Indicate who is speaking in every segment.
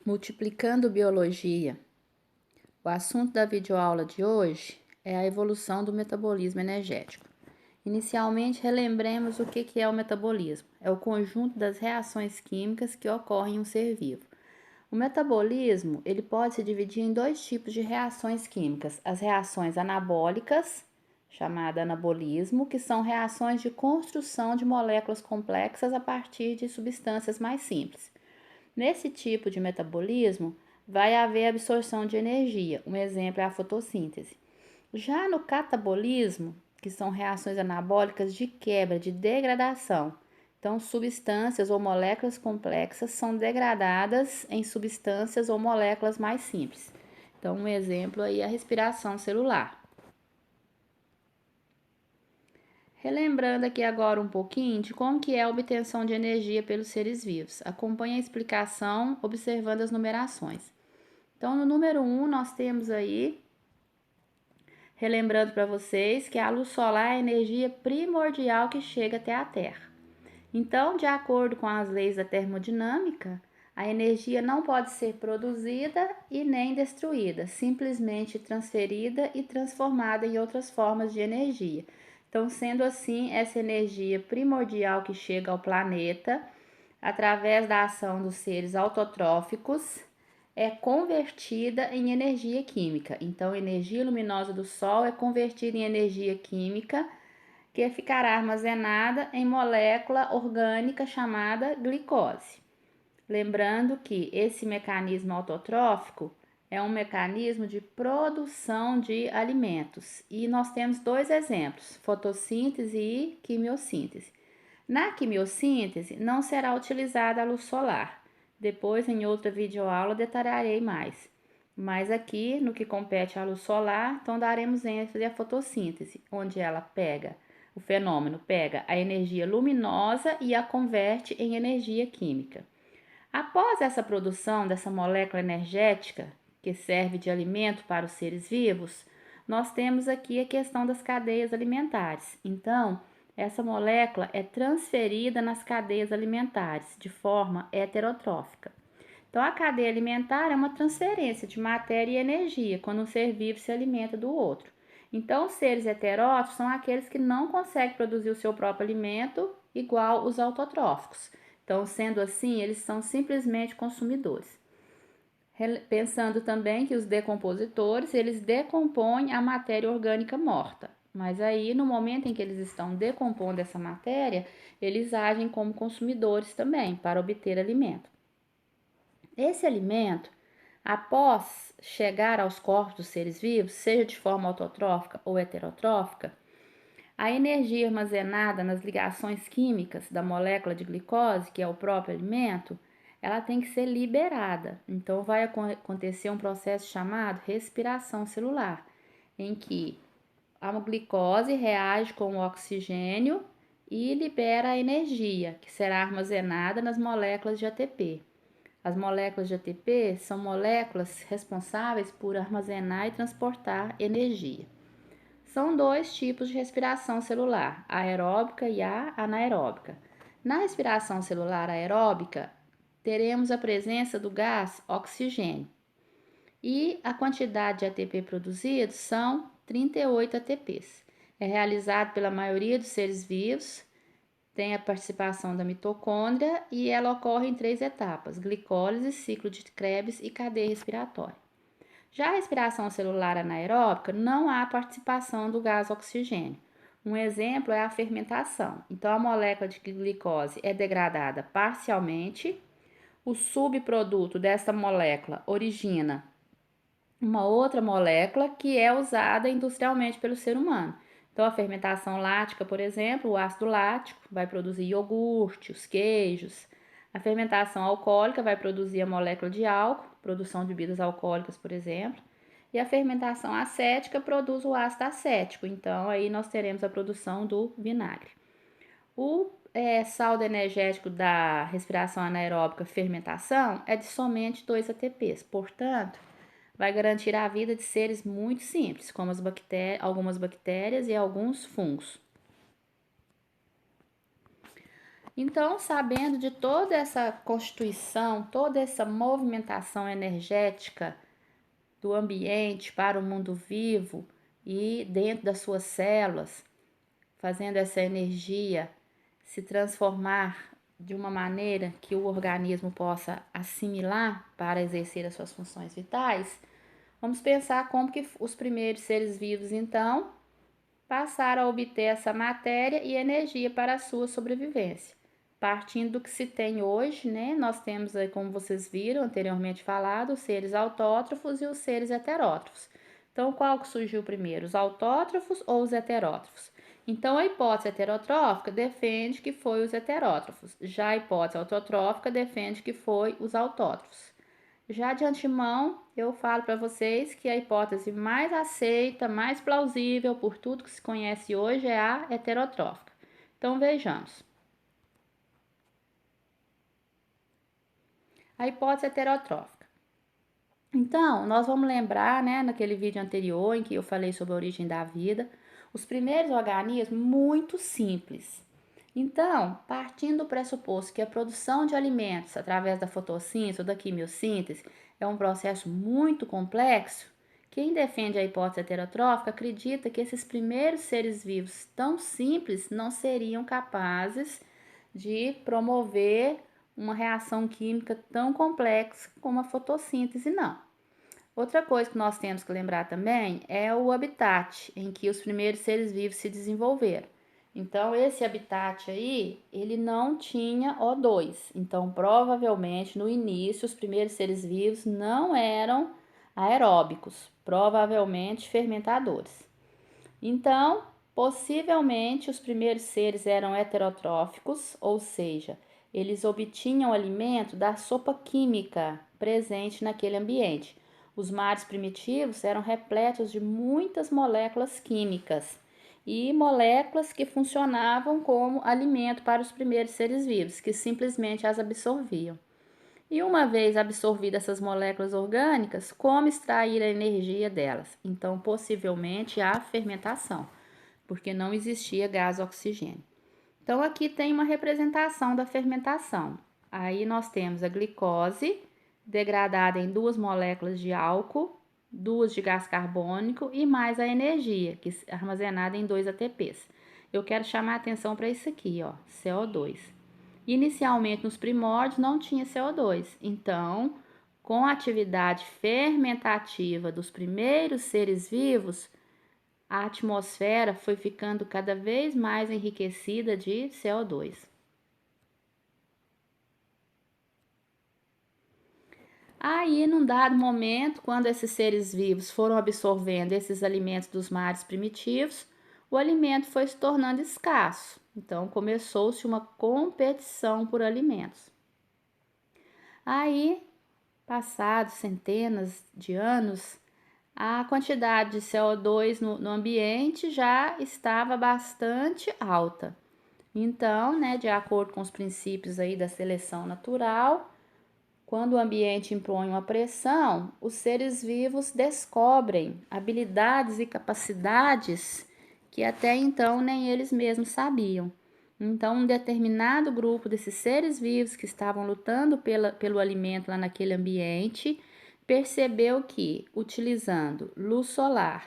Speaker 1: Multiplicando Biologia. O assunto da videoaula de hoje é a evolução do metabolismo energético. Inicialmente, relembremos o que é o metabolismo. É o conjunto das reações químicas que ocorrem em um ser vivo. O metabolismo ele pode se dividir em dois tipos de reações químicas. As reações anabólicas, chamada anabolismo, que são reações de construção de moléculas complexas a partir de substâncias mais simples. Nesse tipo de metabolismo, vai haver absorção de energia. Um exemplo é a fotossíntese. Já no catabolismo, que são reações anabólicas de quebra, de degradação. Então, substâncias ou moléculas complexas são degradadas em substâncias ou moléculas mais simples. Então, um exemplo aí é a respiração celular. Relembrando aqui agora um pouquinho de como que é a obtenção de energia pelos seres vivos. Acompanhe a explicação observando as numerações. Então, no número 1, nós temos aí, relembrando para vocês, que a luz solar é a energia primordial que chega até a Terra. Então, de acordo com as leis da termodinâmica, a energia não pode ser produzida e nem destruída, simplesmente transferida e transformada em outras formas de energia. Então, sendo assim, essa energia primordial que chega ao planeta, através da ação dos seres autotróficos, é convertida em energia química. Então, a energia luminosa do Sol é convertida em energia química, que ficará armazenada em molécula orgânica chamada glicose. Lembrando que esse mecanismo autotrófico é um mecanismo de produção de alimentos. E nós temos dois exemplos, fotossíntese e quimiossíntese. Na quimiossíntese, não será utilizada a luz solar. Depois, em outra videoaula, detalharei mais. Mas aqui, no que compete à luz solar, então daremos ênfase à fotossíntese, onde o fenômeno pega a energia luminosa e a converte em energia química. Após essa produção dessa molécula energética, que serve de alimento para os seres vivos, nós temos aqui a questão das cadeias alimentares. Então, essa molécula é transferida nas cadeias alimentares de forma heterotrófica. Então, a cadeia alimentar é uma transferência de matéria e energia quando um ser vivo se alimenta do outro. Então, os seres heterótrofos são aqueles que não conseguem produzir o seu próprio alimento, igual os autotróficos. Então, sendo assim, eles são simplesmente consumidores. Pensando também que os decompositores, eles decompõem a matéria orgânica morta. Mas aí, no momento em que eles estão decompondo essa matéria, eles agem como consumidores também, para obter alimento. Esse alimento, após chegar aos corpos dos seres vivos, seja de forma autotrófica ou heterotrófica, a energia armazenada nas ligações químicas da molécula de glicose, que é o próprio alimento, ela tem que ser liberada. Então, vai acontecer um processo chamado respiração celular, em que a glicose reage com o oxigênio e libera a energia, que será armazenada nas moléculas de ATP. As moléculas de ATP são moléculas responsáveis por armazenar e transportar energia. São dois tipos de respiração celular, a aeróbica e a anaeróbica. Na respiração celular aeróbica, teremos a presença do gás oxigênio. E a quantidade de ATP produzidos são 38 ATPs. É realizado pela maioria dos seres vivos, tem a participação da mitocôndria e ela ocorre em 3 etapas: glicólise, ciclo de Krebs e cadeia respiratória. Já a respiração celular anaeróbica, não há participação do gás oxigênio. Um exemplo é a fermentação. Então, a molécula de glicose é degradada parcialmente, o subproduto dessa molécula origina uma outra molécula que é usada industrialmente pelo ser humano. Então, a fermentação lática, por exemplo, o ácido lático vai produzir iogurte, os queijos. A fermentação alcoólica vai produzir a molécula de álcool, produção de bebidas alcoólicas, por exemplo. E a fermentação acética produz o ácido acético. Então, aí nós teremos a produção do vinagre. O saldo energético da respiração anaeróbica fermentação é de somente 2 ATPs. Portanto, vai garantir a vida de seres muito simples, como algumas bactérias e alguns fungos. Então, sabendo de toda essa constituição, toda essa movimentação energética do ambiente para o mundo vivo e dentro das suas células, fazendo essa energia se transformar de uma maneira que o organismo possa assimilar para exercer as suas funções vitais, vamos pensar como que os primeiros seres vivos, então, passaram a obter essa matéria e energia para a sua sobrevivência. Partindo do que se tem hoje, né? Nós temos aí, como vocês viram anteriormente falado, os seres autótrofos e os seres heterótrofos. Então, qual que surgiu primeiro, os autótrofos ou os heterótrofos? Então, a hipótese heterotrófica defende que foi os heterótrofos, já a hipótese autotrófica defende que foi os autótrofos. Já de antemão, eu falo para vocês que a hipótese mais aceita, mais plausível por tudo que se conhece hoje é a heterotrófica. Então, vejamos. A hipótese heterotrófica. Então, nós vamos lembrar, né, naquele vídeo anterior em que eu falei sobre a origem da vida, os primeiros organismos muito simples. Então, partindo do pressuposto que a produção de alimentos através da fotossíntese ou da quimiossíntese é um processo muito complexo, quem defende a hipótese heterotrófica acredita que esses primeiros seres vivos tão simples não seriam capazes de promover uma reação química tão complexa como a fotossíntese, não. Outra coisa que nós temos que lembrar também é o habitat em que os primeiros seres vivos se desenvolveram. Então, esse habitat aí, ele não tinha O2. Então, provavelmente, no início, os primeiros seres vivos não eram aeróbicos, provavelmente fermentadores. Então, possivelmente, os primeiros seres eram heterotróficos, ou seja, eles obtinham alimento da sopa química presente naquele ambiente. Os mares primitivos eram repletos de muitas moléculas químicas e moléculas que funcionavam como alimento para os primeiros seres vivos, que simplesmente as absorviam. E uma vez absorvidas essas moléculas orgânicas, como extrair a energia delas? Então, possivelmente a fermentação, porque não existia gás oxigênio. Então, aqui tem uma representação da fermentação. Aí nós temos a glicose, degradada em duas moléculas de álcool, duas de gás carbônico e mais a energia, que é armazenada em 2 ATPs. Eu quero chamar a atenção para isso aqui, ó, CO2. Inicialmente, nos primórdios, não tinha CO2. Então, com a atividade fermentativa dos primeiros seres vivos, a atmosfera foi ficando cada vez mais enriquecida de CO2. Aí, num dado momento, quando esses seres vivos foram absorvendo esses alimentos dos mares primitivos, o alimento foi se tornando escasso. Então, começou-se uma competição por alimentos. Aí, passados centenas de anos, a quantidade de CO2 no ambiente já estava bastante alta. Então, né, de acordo com os princípios aí da seleção natural, quando o ambiente impõe uma pressão, os seres vivos descobrem habilidades e capacidades que até então nem eles mesmos sabiam. Então, um determinado grupo desses seres vivos que estavam lutando pelo alimento lá naquele ambiente percebeu que, utilizando luz solar,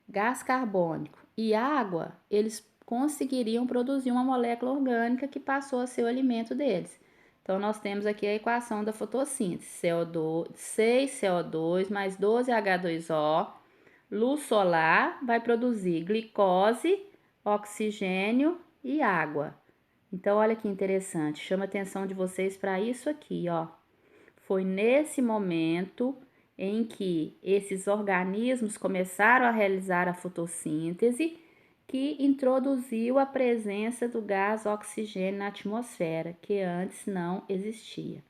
Speaker 1: gás carbônico e água, eles conseguiriam produzir uma molécula orgânica que passou a ser o alimento deles. Então, nós temos aqui a equação da fotossíntese: CO2, 6CO2 mais 12H2O. Luz solar vai produzir glicose, oxigênio e água. Então, olha que interessante, chama a atenção de vocês para isso aqui, ó. Foi nesse momento em que esses organismos começaram a realizar a fotossíntese que introduziu a presença do gás oxigênio na atmosfera, que antes não existia.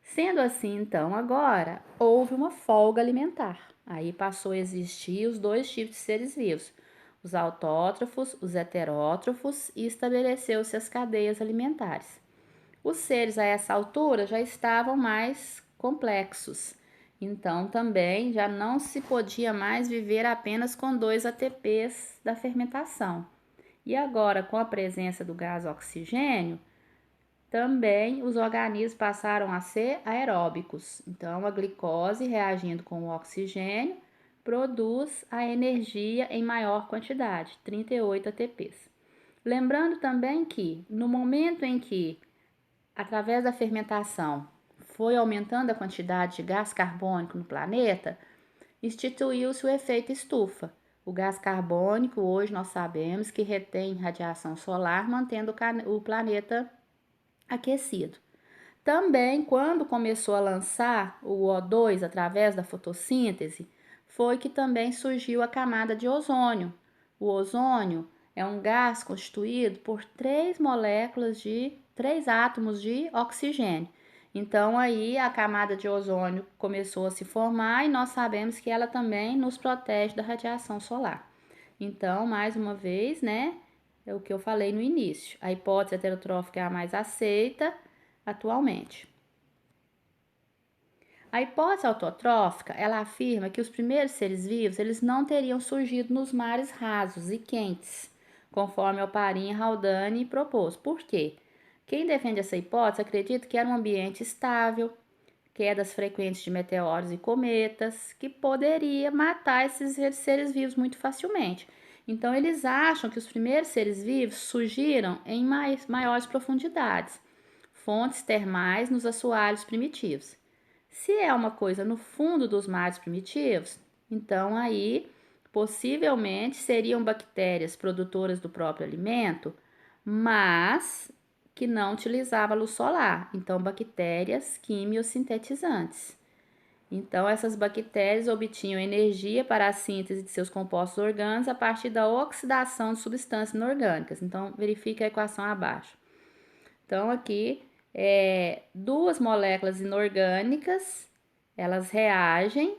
Speaker 1: Sendo assim, então, agora houve uma folga alimentar. Aí passou a existir os dois tipos de seres vivos, os autótrofos, os heterótrofos, e estabeleceu-se as cadeias alimentares. Os seres a essa altura já estavam mais complexos, então também já não se podia mais viver apenas com 2 ATPs da fermentação. E agora, com a presença do gás oxigênio, também os organismos passaram a ser aeróbicos. Então, a glicose, reagindo com o oxigênio, produz a energia em maior quantidade, 38 ATPs. Lembrando também que, no momento em que, através da fermentação, foi aumentando a quantidade de gás carbônico no planeta, instituiu-se o efeito estufa. O gás carbônico, hoje nós sabemos que retém radiação solar, mantendo o planeta aquecido. Também, quando começou a lançar o O2 através da fotossíntese, foi que também surgiu a camada de ozônio. O ozônio é um gás constituído por três átomos de oxigênio. Então, aí a camada de ozônio começou a se formar e nós sabemos que ela também nos protege da radiação solar. Então, mais uma vez, né, é o que eu falei no início. A hipótese heterotrófica é a mais aceita atualmente. A hipótese autotrófica, ela afirma que os primeiros seres vivos, eles não teriam surgido nos mares rasos e quentes, conforme Oparin e Haldane propôs. Por quê? Quem defende essa hipótese acredita que era um ambiente estável, quedas frequentes de meteoros e cometas, que poderia matar esses seres vivos muito facilmente. Então, eles acham que os primeiros seres vivos surgiram em maiores profundidades, fontes termais nos assoalhos primitivos. Se é uma coisa no fundo dos mares primitivos, então aí possivelmente seriam bactérias produtoras do próprio alimento, mas que não utilizava luz solar, então bactérias quimiosintetizantes. Então essas bactérias obtinham energia para a síntese de seus compostos orgânicos a partir da oxidação de substâncias inorgânicas. Então verifique a equação abaixo. Então aqui duas moléculas inorgânicas, elas reagem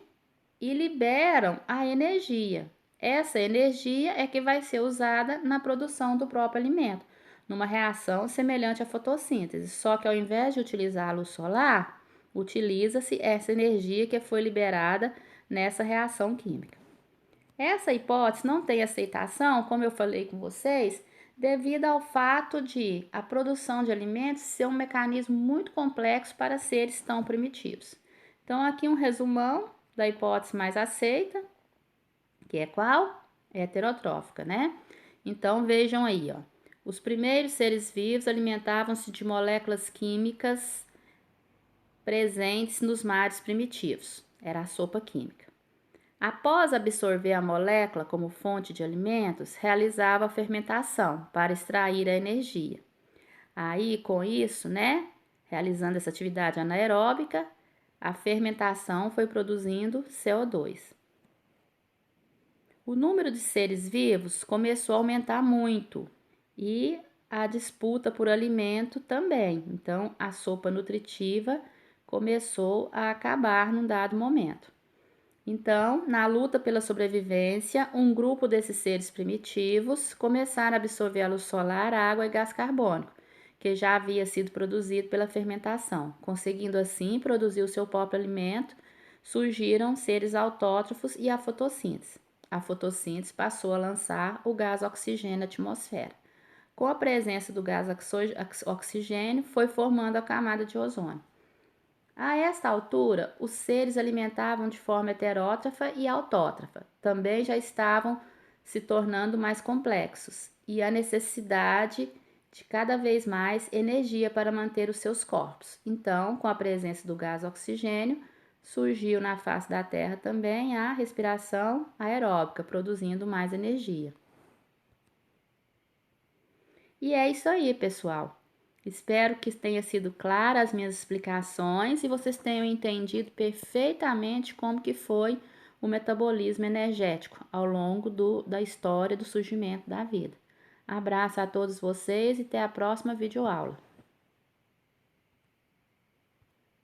Speaker 1: e liberam a energia. Essa energia é que vai ser usada na produção do próprio alimento, numa reação semelhante à fotossíntese, só que ao invés de utilizar a luz solar, utiliza-se essa energia que foi liberada nessa reação química. Essa hipótese não tem aceitação, como eu falei com vocês, devido ao fato de a produção de alimentos ser um mecanismo muito complexo para seres tão primitivos. Então, aqui um resumão da hipótese mais aceita, que é qual? Heterotrófica, né? Então, vejam aí, ó. Os primeiros seres vivos alimentavam-se de moléculas químicas presentes nos mares primitivos. Era a sopa química. Após absorver a molécula como fonte de alimentos, realizava a fermentação para extrair a energia. Aí, com isso, né, realizando essa atividade anaeróbica, a fermentação foi produzindo CO2. O número de seres vivos começou a aumentar muito e a disputa por alimento também. Então, a sopa nutritiva começou a acabar num dado momento. Então, na luta pela sobrevivência, um grupo desses seres primitivos começaram a absorver a luz solar, água e gás carbônico, que já havia sido produzido pela fermentação. Conseguindo assim produzir o seu próprio alimento, surgiram seres autótrofos e a fotossíntese. A fotossíntese passou a lançar o gás oxigênio na atmosfera. Com a presença do gás oxigênio, foi formando a camada de ozônio. A esta altura, os seres alimentavam de forma heterótrofa e autótrofa. Também já estavam se tornando mais complexos e a necessidade de cada vez mais energia para manter os seus corpos. Então, com a presença do gás oxigênio, surgiu na face da Terra também a respiração aeróbica, produzindo mais energia. E é isso aí, pessoal. Espero que tenha sido clara as minhas explicações e vocês tenham entendido perfeitamente como que foi o metabolismo energético ao longo da história do surgimento da vida. Abraço a todos vocês e até a próxima videoaula.